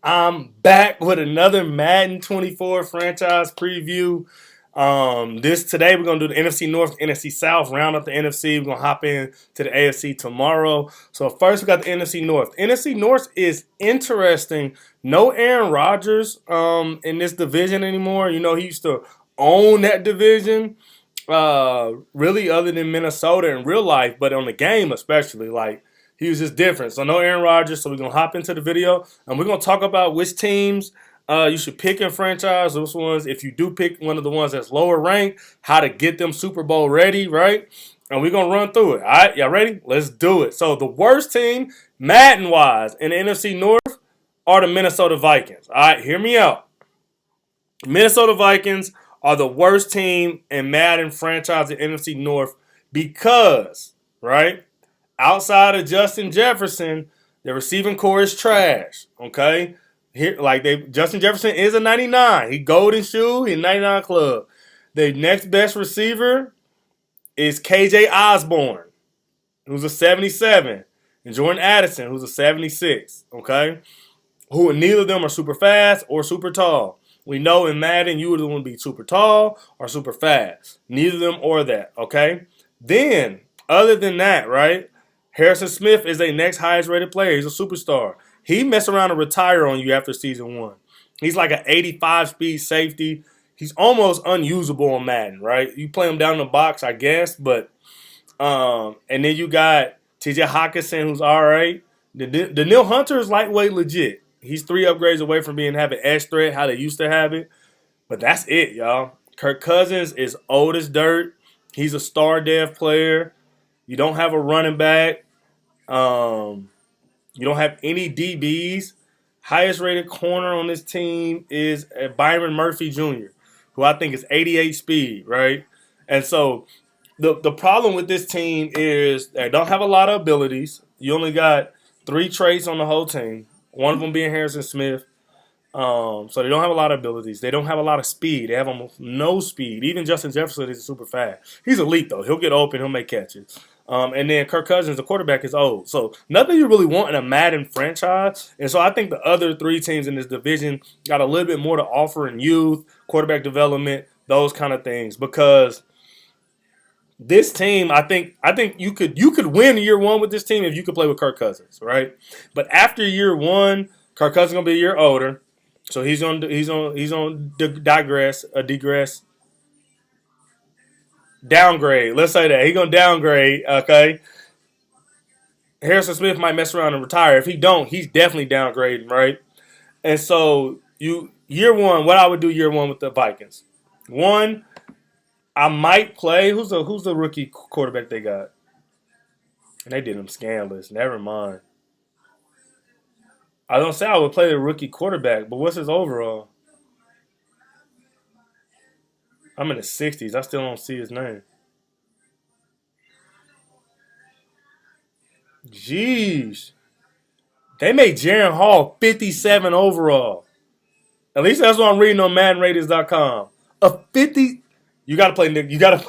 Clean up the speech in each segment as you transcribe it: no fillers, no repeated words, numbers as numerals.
I'm back with another Madden 24 franchise preview. This today we're gonna do the NFC North, NFC South, round up the NFC. We're gonna hop in to the AFC tomorrow. So first we got the NFC North. NFC North is interesting. No Aaron Rodgers in this division anymore. You know, he used to own that division. Really other than Minnesota in real life, but on the game especially, like he was just different. So no Aaron Rodgers. So we're gonna hop into the video and we're gonna talk about which teams you should pick in franchise. Those ones, if you do pick one of the ones that's lower ranked, how to get them Super Bowl ready, right? And we're gonna run through it. All right, y'all ready? Let's do it. So the worst team, Madden wise, in the NFC North are the Minnesota Vikings. All right, hear me out. Minnesota Vikings are the worst team in Madden franchise in NFC North because, right? Outside of Justin Jefferson, the receiving core is trash. Okay, here Justin Jefferson is a 99. He golden shoe. He 99 club. The next best receiver is KJ Osborne, who's a 77, and Jordan Addison, who's a 76. Okay, who neither of them are super fast or super tall. We know in Madden you would want to be super tall or super fast. Neither of them or that. Okay, then other than that, right? Harrison Smith is the next highest rated player. He's a superstar. He mess around and retire on you after season one. He's like an 85 speed safety. He's almost unusable on Madden, right? You play him down in the box, I guess, but and then you got TJ Hawkinson, who's all right. The Neil Hunter is lightweight legit. He's 3 upgrades away from being having edge threat, how they used to have it. But that's it, y'all. Kirk Cousins is old as dirt. He's a star dev player. You don't have a running back. You don't have any DBs. Highest rated corner on this team is Byron Murphy Jr., who I think is 88 speed, right? And so the problem with this team is they don't have a lot of abilities. You only got 3 traits on the whole team. One of them being Harrison Smith. So they don't have a lot of abilities. They don't have a lot of speed. They have almost no speed. Even Justin Jefferson is super fast. He's elite though. He'll get open. He'll make catches. And then Kirk Cousins, the quarterback, is old. So nothing you really want in a Madden franchise. And so I think the other 3 teams in this division got a little bit more to offer in youth, quarterback development, those kind of things. Because this team, I think you could win year one with this team if you could play with Kirk Cousins, right? But after year one, Kirk Cousins gonna be a year older. So he's on degress, downgrade. Let's say that he's gonna downgrade. Okay, Harrison Smith might mess around and retire. If he don't, he's definitely downgrading, right? And so year one, what I would do year one with the Vikings, one, I might play. Who's the rookie quarterback they got? And they did him scandalous. Never mind. I don't say I would play the rookie quarterback, but what's his overall? I'm in the 60s. I still don't see his name. Jeez. They made Jaron Hall 57 overall. At least that's what I'm reading on MaddenRatings.com. A 50. You gotta play Nick. You gotta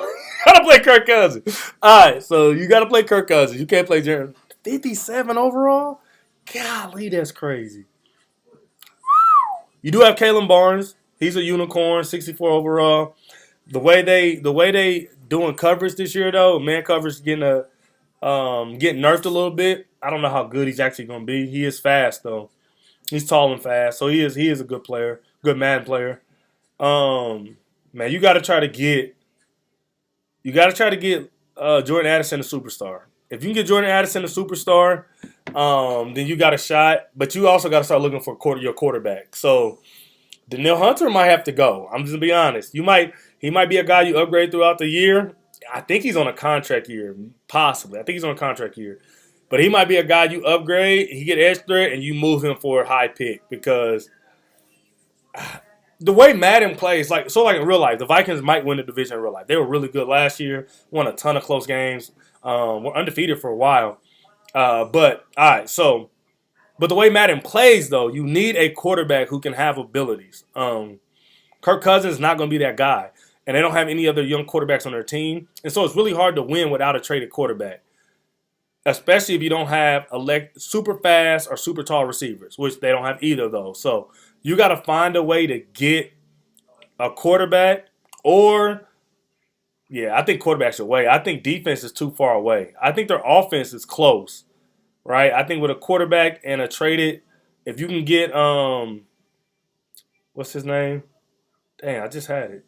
play Kirk Cousins. Alright, so you gotta play Kirk Cousins. You can't play Jaron. 57 overall? Golly, that's crazy. You do have Kalen Barnes. He's a unicorn, 64 overall. The way they doing coverage this year though, man coverage getting nerfed a little bit. I don't know how good he's actually gonna be. He is fast though. He's tall and fast, so he is a good player, good man player. Man, you gotta try to get Jordan Addison a superstar. If you can get Jordan Addison a superstar, then you got a shot. But you also got to start looking for your quarterback. So Danielle Hunter might have to go. I'm just gonna be honest. He might be a guy you upgrade throughout the year. I think he's on a contract year, possibly. I think he's on a contract year, but he might be a guy you upgrade. He get edge threat, and you move him for a high pick because the way Madden plays, like in real life, the Vikings might win the division in real life. They were really good last year, won a ton of close games, were undefeated for a while. But all right, but the way Madden plays, though, you need a quarterback who can have abilities. Kirk Cousins is not going to be that guy. And they don't have any other young quarterbacks on their team. And so it's really hard to win without a traded quarterback. especially if you don't have super fast or super tall receivers, which they don't have either of those. So you got to find a way to get a quarterback, or yeah, I think quarterback's away. I think defense is too far away. I think their offense is close, right? I think with a quarterback and a traded, if you can get what's his name? Dang, I just had it.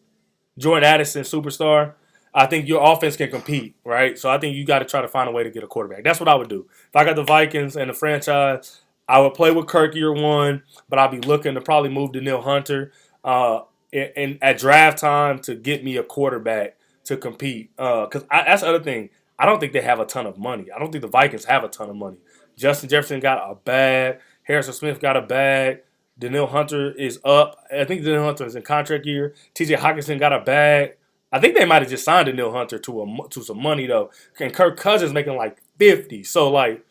Jordan Addison, superstar. I think your offense can compete, right? So I think you got to try to find a way to get a quarterback. That's what I would do. If I got the Vikings and the franchise, I would play with Kirk year one, but I'd be looking to probably move to Neil Hunter at draft time to get me a quarterback to compete. Because that's the other thing. I don't think they have a ton of money. I don't think the Vikings have a ton of money. Justin Jefferson got a bag. Harrison Smith got a bag. Daniil Hunter is up. I think Daniil Hunter is in contract year. T.J. Hockenson got a bag. I think they might have just signed Daniil Hunter to some money though. And Kirk Cousins making like 50. So like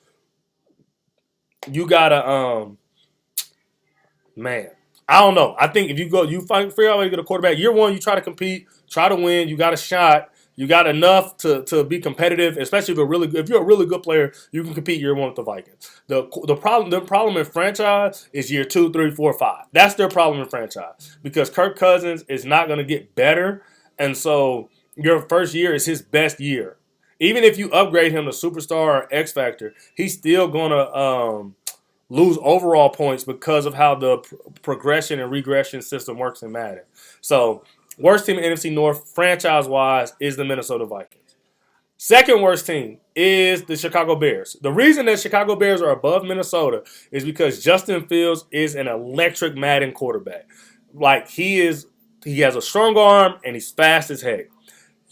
you gotta man. I don't know. I think if you figure out a way to get a quarterback. Year one, you try to compete, try to win. You got a shot. You got enough to be competitive, especially if you're a really good player, you can compete year one with the Vikings. The problem in franchise is year 2, 3, 4, 5. That's their problem in franchise because Kirk Cousins is not going to get better, and so your first year is his best year. Even if you upgrade him to superstar or X Factor, he's still going to lose overall points because of how the progression and regression system works in Madden. So, worst team in NFC North, franchise-wise, is the Minnesota Vikings. Second worst team is the Chicago Bears. The reason that Chicago Bears are above Minnesota is because Justin Fields is an electric Madden quarterback. Like, he has a strong arm, and he's fast as heck.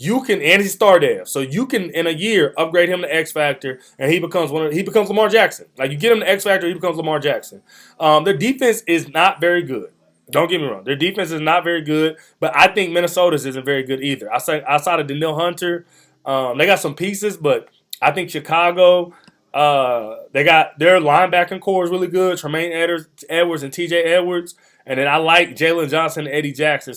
And he's star dev. So you can in a year upgrade him to X Factor and he becomes Lamar Jackson. Like you get him to X Factor, he becomes Lamar Jackson. Their defense is not very good. Don't get me wrong. Their defense is not very good, but I think Minnesota's isn't very good either. Outside of Daniil Hunter, they got some pieces, but I think Chicago, they got their linebacking core is really good. Tremaine Edwards and TJ Edwards. And then I like Jalen Johnson and Eddie Jackson.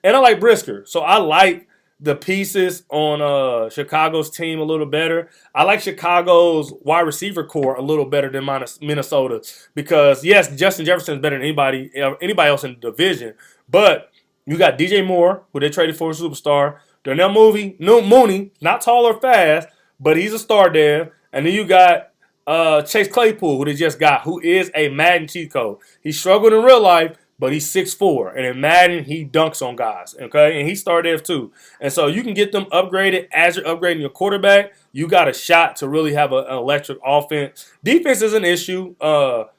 And I like Brisker. So I like the pieces on Chicago's team a little better. I like Chicago's wide receiver core a little better than Minnesota because, yes, Justin Jefferson is better than anybody else in the division, but you got DJ Moore, who they traded for a superstar, Darnell Mooney, not tall or fast, but he's a star dev, and then you got Chase Claypool, who they just got, who is a Madden cheat code. He struggled in real life, but he's 6'4", and in Madden, he dunks on guys, okay? And he started there too. And so you can get them upgraded as you're upgrading your quarterback. You got a shot to really have an electric offense. Defense is an issue. Jalen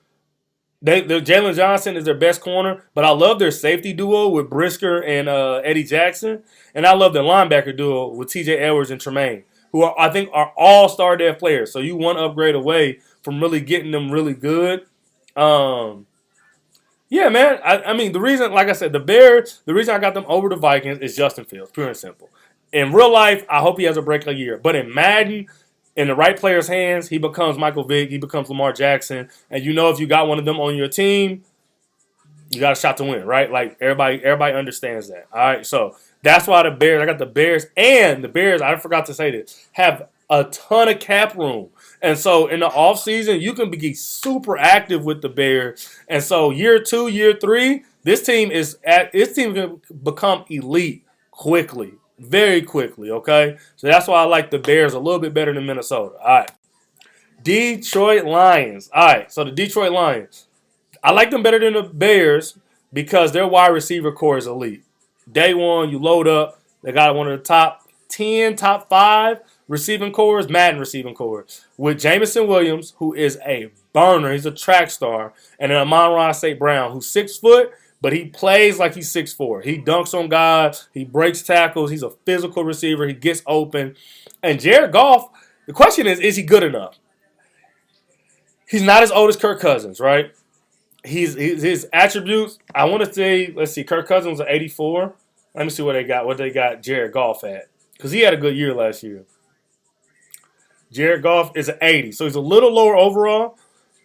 Johnson is their best corner, but I love their safety duo with Brisker and Eddie Jackson. And I love their linebacker duo with TJ Edwards and Tremaine, who I think are all star dev players. So you one upgrade away from really getting them really good. Yeah, man. I mean, the reason, like I said, the reason I got them over the Vikings is Justin Fields, pure and simple. In real life, I hope he has a breakout year. But in Madden, in the right player's hands, he becomes Michael Vick, he becomes Lamar Jackson. And you know if you got one of them on your team, you got a shot to win, right? Like, everybody understands that. All right, so that's why I got the Bears, and the Bears, I forgot to say this, have a ton of cap room. And so in the offseason, you can be super active with the Bears. And so year 2, year 3, this team can become elite quickly, very quickly, okay? So that's why I like the Bears a little bit better than Minnesota. All right. Detroit Lions. All right, so the Detroit Lions. I like them better than the Bears because their wide receiver core is elite. Day one, you load up. They got one of the top 10, top 5 receiving cores, Madden receiving cores, with Jamison Williams, who is a burner. He's a track star. And then Amon-Ra St. Brown, who's 6 foot, but he plays like he's 6'4". He dunks on guys. He breaks tackles. He's a physical receiver. He gets open. And Jared Goff, the question is he good enough? He's not as old as Kirk Cousins, right? His attributes, I want to say, let's see, Kirk Cousins was an 84. Let me see what they got Jared Goff at. Because he had a good year last year. Jared Goff is an 80. So he's a little lower overall,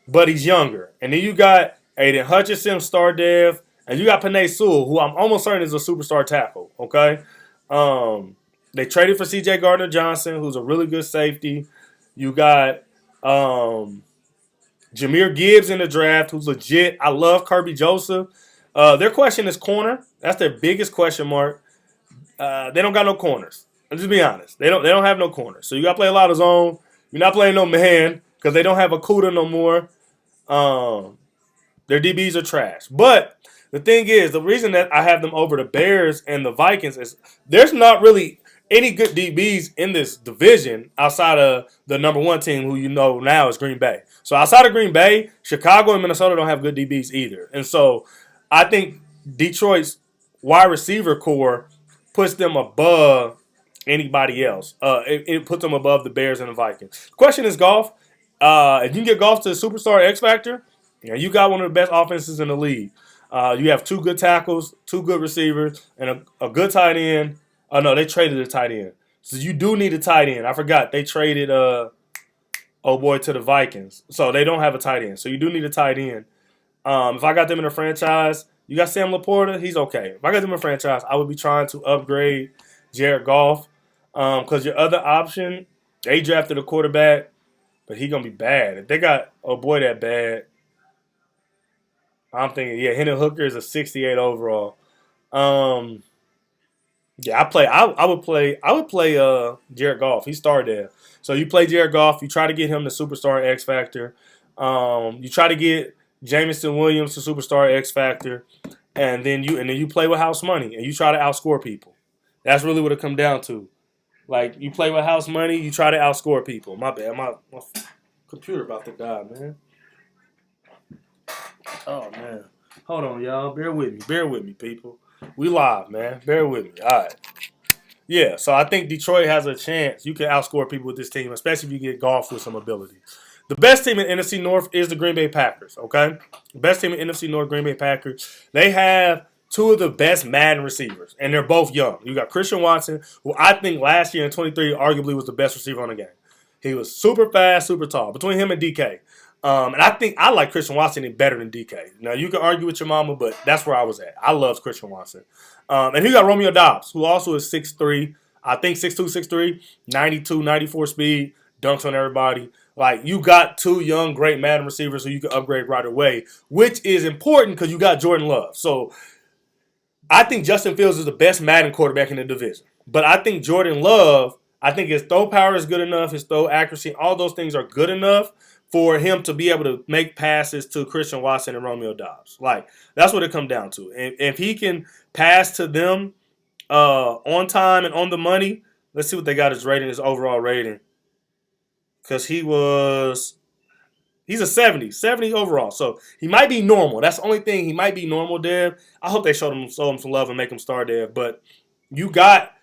but he's younger. And then you got Aiden Hutchinson, star dev, and you got Penei Sewell, who I'm almost certain is a superstar tackle, okay? They traded for C.J. Gardner-Johnson, who's a really good safety. You got Um, Jahmyr Gibbs in the draft, who's legit. I love Kirby Joseph. Their question is corner. That's their biggest question mark. They don't got no corners. Let's just be honest. They don't have no corners. So you got to play a lot of zone. You're not playing no man because they don't have a Cuda no more. Um, their DBs are trash. But the thing is, the reason that I have them over the Bears and the Vikings is there's not really any good DBs in this division outside of the number one team, who you know now is Green Bay. So outside of Green Bay, Chicago and Minnesota don't have good DBs either. And so I think Detroit's wide receiver core puts them above anybody else. It puts them above the Bears and the Vikings. The question is golf. If you can get golf to the superstar X Factor, you got one of the best offenses in the league. You have two good tackles, two good receivers, and a good tight end. Oh, no, they traded a tight end. So you do need a tight end. I forgot. They traded, to the Vikings. So they don't have a tight end. So you do need a tight end. If I got them in a franchise, you got Sam Laporta, he's okay. If I got them in a franchise, I would be trying to upgrade Jared Goff. Because your other option, they drafted a quarterback, but he going to be bad. If they got that bad, I'm thinking, Hendon Hooker is a 68 overall. I would play Jared Goff. He started there. So you play Jared Goff, you try to get him the superstar X Factor. You try to get Jameson Williams to superstar X Factor, and then you play with house money and you try to outscore people. That's really what it comes down to. Like, you play with house money, you try to outscore people. My bad. My computer about to die, man. Oh, man. Hold on, y'all. Bear with me. Bear with me, people. We live, man. Bear with me. All right. Yeah, so I think Detroit has a chance. You can outscore people with this team, especially if you get golf with some ability. The best team in NFC North is the Green Bay Packers, okay? The best team in NFC North, Green Bay Packers. They have two of the best Madden receivers, and they're both young. You got Christian Watson, who I think last year in 23 arguably was the best receiver on the game. He was super fast, super tall. Between him and DK. And I think I like Christian Watson better than DK. Now, you can argue with your mama, but that's where I was at. I love Christian Watson. And you got Romeo Dobbs, who also is 6'3", I think 6'2", 6'3", 92, 94 speed, dunks on everybody. Like, you got two young, great Madden receivers who you can upgrade right away, which is important because you got Jordan Love. So, I think Justin Fields is the best Madden quarterback in the division. But I think Jordan Love, I think his throw power is good enough, his throw accuracy, all those things are good enough for him to be able to make passes to Christian Watson and Romeo Dobbs. Like, that's what it comes down to. And if he can pass to them on time and on the money, let's see what they got his rating, his overall rating. Because he's a 70 overall. So he might be normal. That's the only thing. He might be normal, Dev. I hope they show him some love and make him start Dev. But you got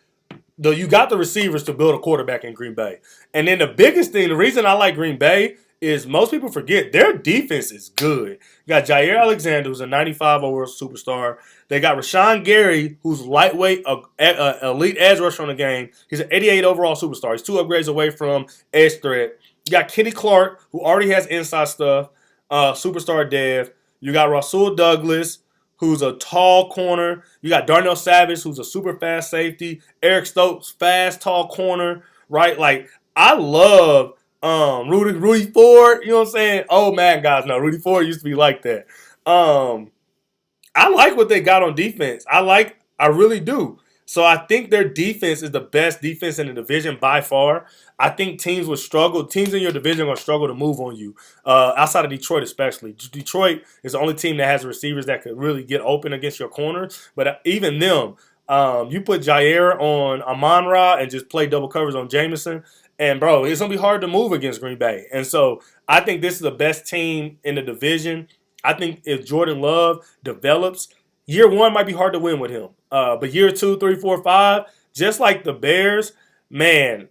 the receivers to build a quarterback in Green Bay. And then the biggest thing, the reason I like Green Bay is most people forget their defense is good. You got Jair Alexander, who's a 95 overall superstar. They got Rashawn Gary, who's lightweight, elite edge rusher on the game. He's an 88 overall superstar. He's two upgrades away from edge threat. You got Kenny Clark, who already has inside stuff, superstar Dev. You got Rasul Douglas, who's a tall corner. You got Darnell Savage, who's a super fast safety. Eric Stokes, fast, tall corner, right? Like, I love Rudy Ford, you know what I'm saying? Oh, man, guys, no, Rudy Ford used to be like that. I like what they got on defense. I really do. So I think their defense is the best defense in the division by far. I think teams would struggle. Teams in your division are going to struggle to move on you, outside of Detroit especially. Detroit is the only team that has receivers that could really get open against your corners. But even them, you put Jair on Amon-Ra and just play double covers on Jameson, and, bro, it's going to be hard to move against Green Bay. And so I think this is the best team in the division. I think if Jordan Love develops, year one might be hard to win with him. But year 2, 3, 4, 5, just like the Bears, man,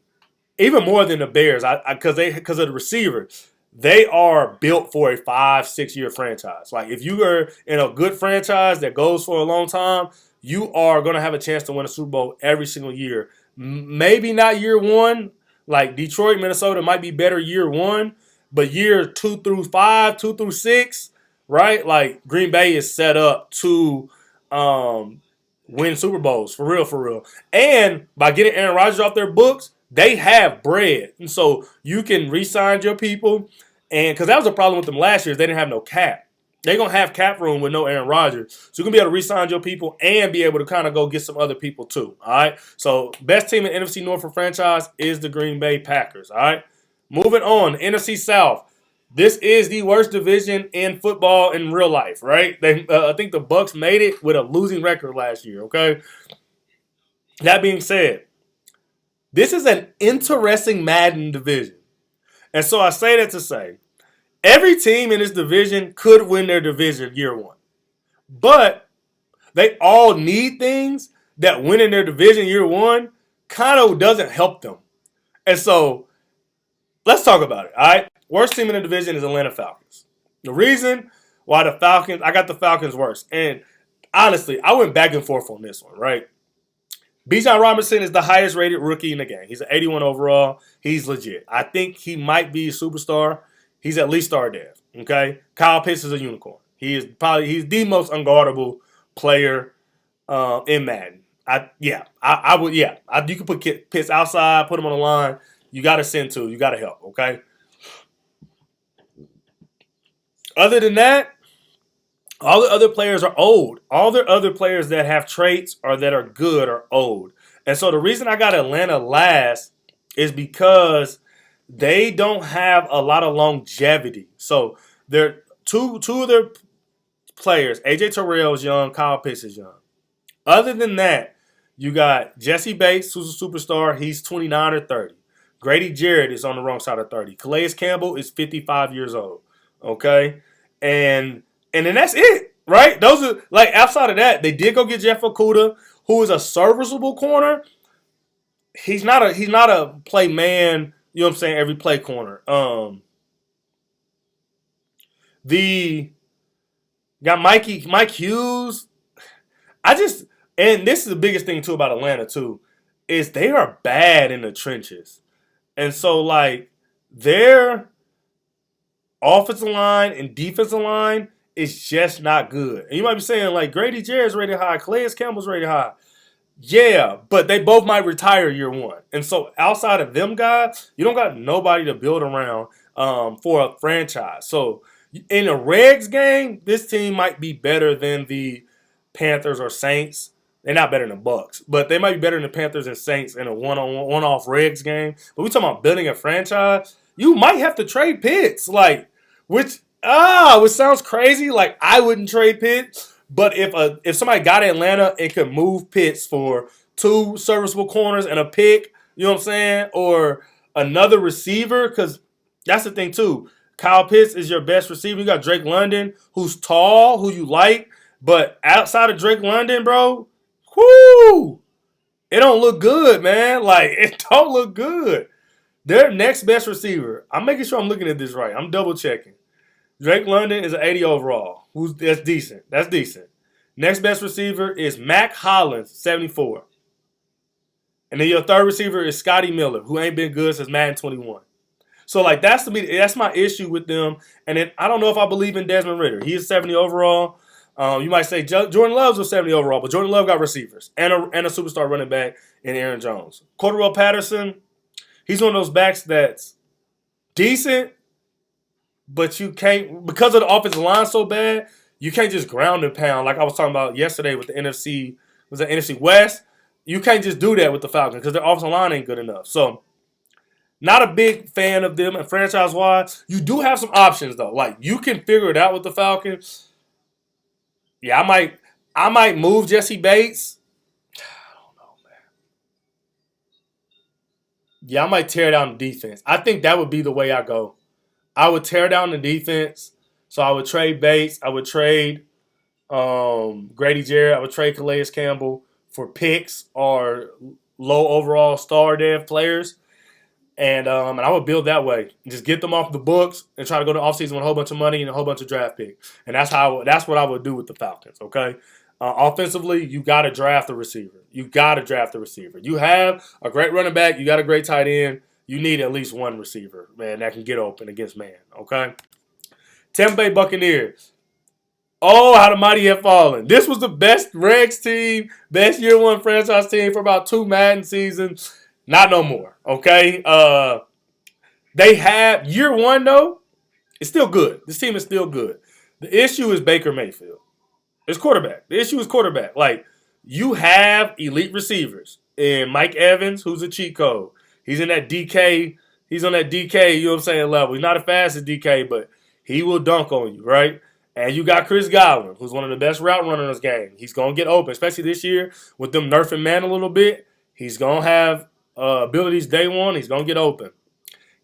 even more than the Bears, because of the receivers, they are built for a 5-6 year franchise. Like, if you are in a good franchise that goes for a long time, you are going to have a chance to win a Super Bowl every single year. Maybe not year one. Like, Detroit, Minnesota might be better year one, but year 2 through 5, 2 through 6, right? Like, Green Bay is set up to win Super Bowls, for real, for real. And by getting Aaron Rodgers off their books, they have bread, and so you can re-sign your people. And because that was a problem with them last year, they didn't have no cap. They're gonna have cap room with no Aaron Rodgers, so you can be able to re-sign your people and be able to kind of go get some other people too. All right. So best team in NFC North for franchise is the Green Bay Packers. All right. Moving on, NFC South. This is the worst division in football in real life, right? I think the Bucks made it with a losing record last year. Okay. That being said, this is an interesting Madden division. And so I say that to say, every team in this division could win their division year one. But they all need things that winning their division year one kind of doesn't help them. And so let's talk about it, all right? Worst team in the division is Atlanta Falcons. The reason why I got the Falcons worst. And honestly, I went back and forth on this one, right? Bijan Robinson is the highest rated rookie in the game. He's an 81 overall. He's legit. I think he might be a superstar. He's at least star dev. Okay. Kyle Pitts is a unicorn. He's the most unguardable player in Madden. You can put Pitts outside, put him on the line. You got to send to. You got to help. Okay. Other than that, all the other players are old. All the other players that have traits or that are good are old. And so the reason I got Atlanta last is because they don't have a lot of longevity. So they're two of their players, AJ Terrell is young, Kyle Pitts is young. Other than that, you got Jesse Bates, who's a superstar. He's 29 or 30. Grady Jarrett is on the wrong side of 30. Calais Campbell is 55 years old. Okay? And then that's it, right? Those are like outside of that, they did go get Jeff Okudah, who is a serviceable corner. He's not a play man, you know what I'm saying, every play corner. Got Mike Hughes. And this is the biggest thing too about Atlanta too, is they are bad in the trenches. And so like their offensive line and defensive line is just not good. And you might be saying, like, Grady Jarrett's rated high, Calais Campbell's rated high. Yeah, but they both might retire year one. And so outside of them guys, you don't got nobody to build around for a franchise. So in a regs game, this team might be better than the Panthers or Saints. They're not better than the Bucks, but they might be better than the Panthers and Saints in a one-off regs game. But we're talking about building a franchise. You might have to trade Pitts, which sounds crazy. Like, I wouldn't trade Pitts, but if somebody got Atlanta and could move Pitts for 2 serviceable corners and a pick, you know what I'm saying, or another receiver, because that's the thing too. Kyle Pitts is your best receiver. You got Drake London, who's tall, who you like, but outside of Drake London, bro, whoo, it don't look good, man. Like, it don't look good. Their next best receiver, I'm making sure I'm looking at this right. I'm double checking. Drake London is an 80 overall. That's decent. That's decent. Next best receiver is Mac Hollins, 74. And then your third receiver is Scotty Miller, who ain't been good since Madden 21. So, like, that's my issue with them. And then I don't know if I believe in Desmond Ridder. He is 70 overall. You might say Jordan Love's was 70 overall, but Jordan Love got receivers and a superstar running back in Aaron Jones. Cordarrelle Patterson, he's one of those backs that's decent, but you can't, because of the offensive line so bad, you can't just ground and pound like I was talking about yesterday with the NFC. Was the NFC West? You can't just do that with the Falcons because their offensive line ain't good enough. So, not a big fan of them. And franchise-wise, you do have some options though. Like, you can figure it out with the Falcons. Yeah, I might move Jesse Bates. I don't know, man. Yeah, I might tear down the defense. I think that would be the way I go. I would tear down the defense. So I would trade Bates. I would trade Grady Jarrett. I would trade Calais Campbell for picks or low overall star dev players. And I would build that way. Just get them off the books and try to go to offseason with a whole bunch of money and a whole bunch of draft picks. And that's what I would do with the Falcons, okay? Offensively, you got to draft a receiver. You have a great running back. You got a great tight end. You need at least one receiver, man, that can get open against man, okay? Tampa Bay Buccaneers. Oh, how the mighty have fallen. This was the best Regs team, best year one franchise team for about 2 Madden seasons. Not no more. Okay. They have year one though. It's still good. This team is still good. The issue is Baker Mayfield. It's quarterback. The issue is quarterback. Like, you have elite receivers. And Mike Evans, who's a cheat code. He's in that DK. He's on that DK, you know what I'm saying, level. He's not as fast as DK, but he will dunk on you, right? And you got Chris Godwin, who's one of the best route runners in this game. He's going to get open, especially this year with them nerfing man a little bit. He's going to have abilities day one. He's going to get open.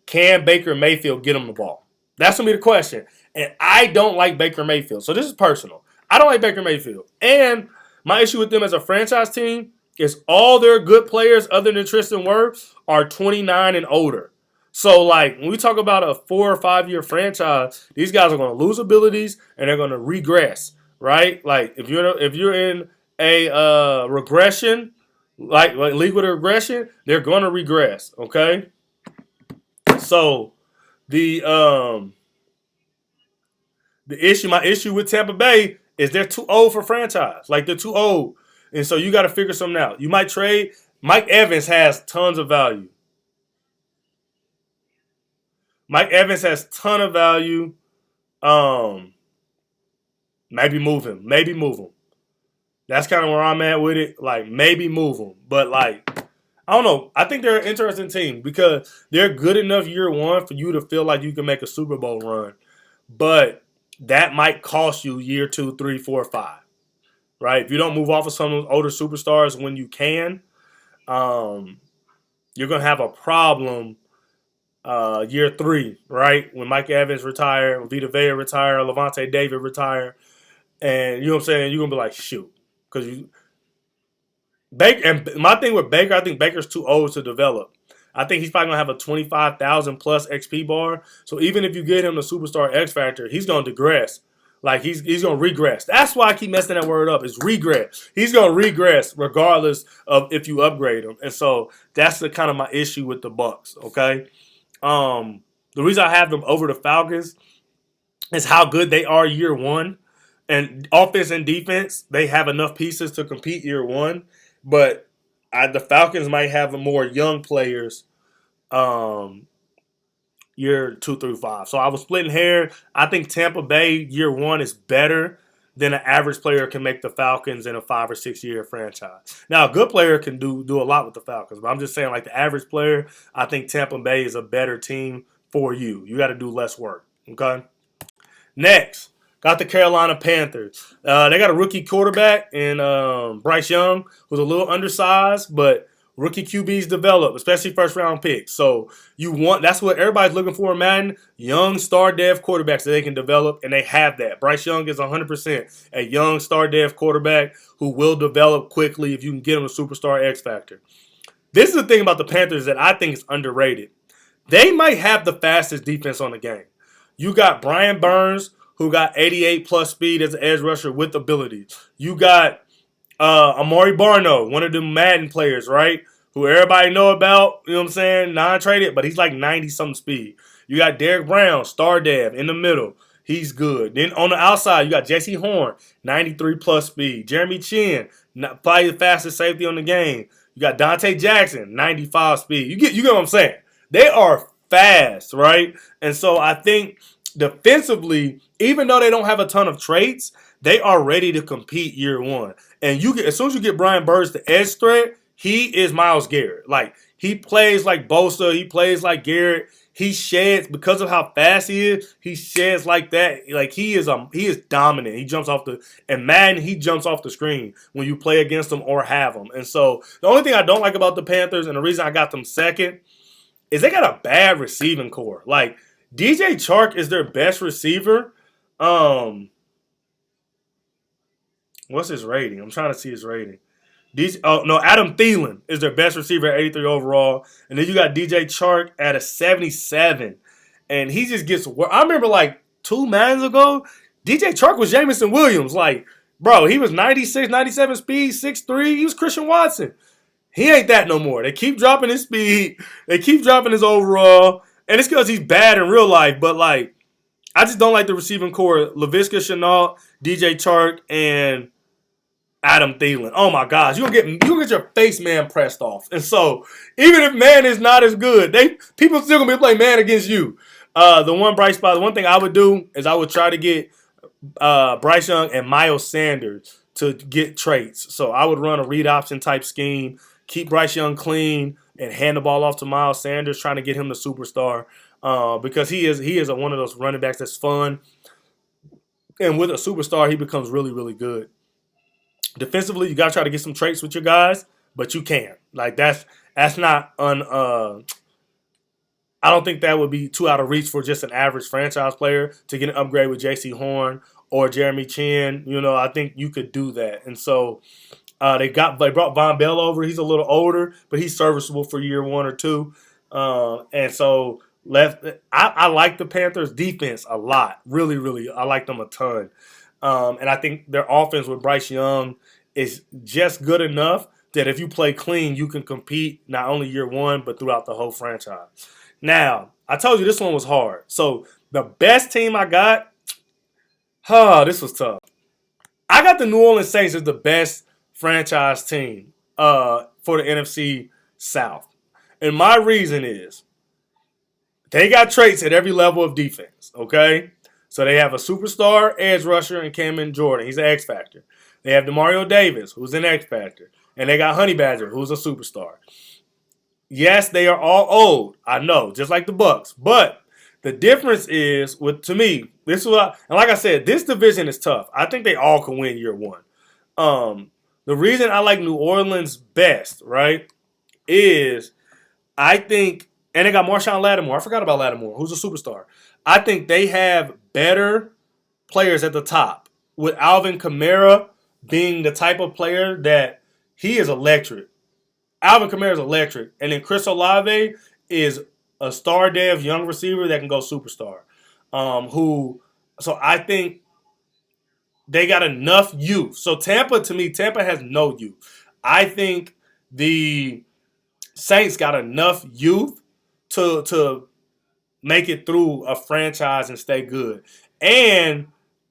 Can Baker Mayfield get him the ball? That's going to be the question. And I don't like Baker Mayfield. So this is personal. I don't like Baker Mayfield. And my issue with them as a franchise team is all their good players, other than Tristan Wirfs, are 29 and older. So, like, when we talk about a 4 or 5 year franchise, these guys are going to lose abilities and they're going to regress, right? Like, if you're in a regression, like league with a regression, they're going to regress, okay? So, the my issue with Tampa Bay is they're too old for franchise. Like, they're too old. And so you got to figure something out. You might trade. Mike Evans has tons of value. Mike Evans has ton of value. Maybe move him. Maybe move him. That's kind of where I'm at with it. Like, maybe move him. But, like, I don't know. I think they're an interesting team because they're good enough year one for you to feel like you can make a Super Bowl run. But that might cost you year 2, 3, 4, 5. Right? If you don't move off of some of those older superstars when you can, you're going to have a problem year 3, right? When Mike Evans retire, when Vita Vea retire, Levante David retire. And you know what I'm saying? You're going to be like, shoot. Because Baker, and my thing with Baker, I think Baker's too old to develop. I think he's probably going to have a 25,000 plus XP bar. So even if you get him the superstar X Factor, he's going to digress. Like, he's going to regress. That's why I keep messing that word up. It's regress. He's going to regress regardless of if you upgrade him. And so that's the kind of my issue with the Bucks, okay? The reason I have them over the Falcons is how good they are year one. And offense and defense, they have enough pieces to compete year one. But the Falcons might have more young players year 2 through 5. So I was splitting hair. I think Tampa Bay year one is better than an average player can make the Falcons in a 5 or 6 year franchise. Now, a good player can do a lot with the Falcons, but I'm just saying, like, the average player, I think Tampa Bay is a better team for you. You got to do less work, okay? Next, got the Carolina Panthers. They got a rookie quarterback in Bryce Young, who's a little undersized, but rookie QBs develop, especially first round picks. So that's what everybody's looking for in Madden. Young star dev quarterbacks that they can develop, and they have that. Bryce Young is 100% a young star dev quarterback who will develop quickly if you can get him a superstar X factor. This is the thing about the Panthers that I think is underrated. They might have the fastest defense on the game. You got Brian Burns, who got 88 plus speed as an edge rusher with ability. You got Amari Barno, one of the Madden players, right? Who everybody know about, you know what I'm saying? Non-traded, but he's like 90-something speed. You got Derek Brown, star dev, in the middle. He's good. Then on the outside, you got Jesse Horn, 93 plus speed. Jeremy Chin, probably the fastest safety on the game. You got Dante Jackson, 95 speed. You get what I'm saying? They are fast, right? And so I think defensively, even though they don't have a ton of traits, they are ready to compete year one. And as soon as you get Brian Burns the edge threat, he is Myles Garrett. Like, he plays like Bosa. He plays like Garrett. He sheds, because of how fast he is, he sheds like that. Like, he is dominant. He jumps off and Madden, he jumps off the screen when you play against him or have him. And so the only thing I don't like about the Panthers, and the reason I got them second, is they got a bad receiving core. Like, DJ Chark is their best receiver. What's his rating? I'm trying to see his rating. Adam Thielen is their best receiver at 83 overall. And then you got DJ Chark at a 77. And he just gets worse. I remember like 2 months ago, DJ Chark was Jameson Williams. Like, bro, he was 96, 97 speed, 6'3". He was Christian Watson. He ain't that no more. They keep dropping his speed. They keep dropping his overall. And it's because he's bad in real life. But, like, I just don't like the receiving core. Laviska Shenault, DJ Chark, and Adam Thielen. Oh my gosh, you gonna get your face man pressed off. And so even if man is not as good, people still gonna be playing man against you. The one bright spot, the one thing I would do is I would try to get Bryce Young and Miles Sanders to get traits. So I would run a read option type scheme, keep Bryce Young clean, and hand the ball off to Miles Sanders, trying to get him the superstar because he is one of those running backs that's fun. And with a superstar, he becomes really, really good. Defensively, you gotta try to get some traits with your guys, but you can't. Like that's not I don't think that would be too out of reach for just an average franchise player to get an upgrade with J.C. Horn or Jeremy Chin. I think you could do that. And so they brought Von Bell over. He's a little older, but he's serviceable for year 1 or 2. And so I like the Panthers defense a lot. Really, really, I like them a ton. And I think their offense with Bryce Young is just good enough that if you play clean, you can compete not only year 1, but throughout the whole franchise. Now, I told you this one was hard. So the best team I got, this was tough. I got the New Orleans Saints as the best franchise team for the NFC South. And my reason is they got traits at every level of defense, okay? So they have a superstar edge rusher in Cameron Jordan. He's an X Factor. They have Demario Davis, who's an X Factor. And they got Honey Badger, who's a superstar. Yes, they are all old. I know, just like the Bucks. But the difference is, to me, this is and like I said, this division is tough. I think they all can win year 1. The reason I like New Orleans best, right, is I think, and they got Marshawn Lattimore. I forgot about Lattimore, who's a superstar. I think they have better players at the top, with Alvin Kamara being the type of player that he is electric. Alvin Kamara is electric. And then Chris Olave is a star dev young receiver that can go superstar. So I think they got enough youth. So Tampa has no youth. I think the Saints got enough youth to make it through a franchise and stay good. And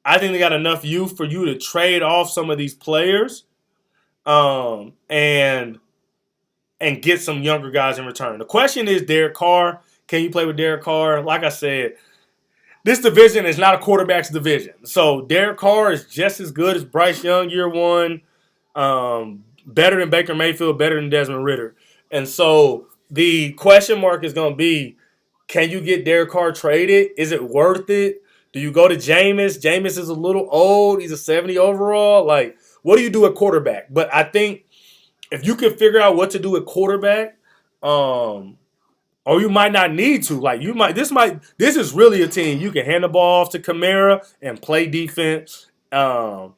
I think they got enough youth for you to trade off some of these players and get some younger guys in return. The question is Derek Carr. Can you play with Derek Carr? Like I said, this division is not a quarterback's division. So Derek Carr is just as good as Bryce Young year 1, better than Baker Mayfield, better than Desmond Ridder. And so the question mark is going to be, can you get Derek Carr traded? Is it worth it? Do you go to Jameis? Jameis is a little old. He's a 70 overall. Like, what do you do at quarterback? But I think if you can figure out what to do at quarterback, or you might not need to. Like this is really a team you can hand the ball off to Kamara and play defense. First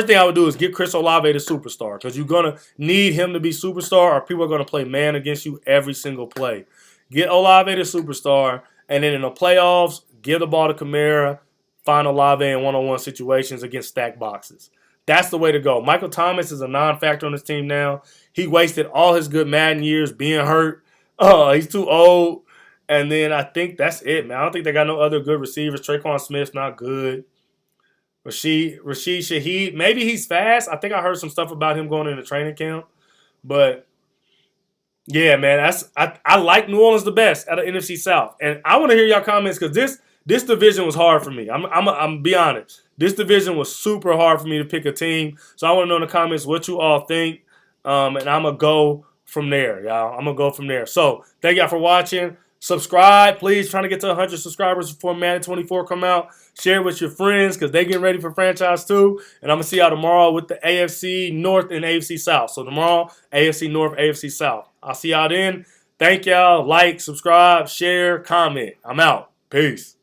thing I would do is get Chris Olave the superstar, because you're gonna need him to be superstar, or people are gonna play man against you every single play. Get Olave the superstar, and then in the playoffs, give the ball to Kamara, find Olave in one-on-one situations against stacked boxes. That's the way to go. Michael Thomas is a non-factor on this team now. He wasted all his good Madden years being hurt. He's too old. And then I think that's it, man. I don't think they got no other good receivers. Traquan Smith's not good. Rashid Shaheed, maybe he's fast. I think I heard some stuff about him going into training camp. But yeah, man, I like New Orleans the best out of NFC South. And I want to hear y'all comments, because this division was hard for me. I'm be honest. This division was super hard for me to pick a team. So I want to know in the comments what you all think. And I'm going to go from there, y'all. I'm going to go from there. So thank y'all for watching. Subscribe, please. Trying to get to 100 subscribers before Madden 24 come out. Share it with your friends, because they getting ready for franchise 2. And I'm going to see y'all tomorrow with the AFC North and AFC South. So tomorrow, AFC North, AFC South. I'll see y'all then. Thank y'all. Like, subscribe, share, comment. I'm out. Peace.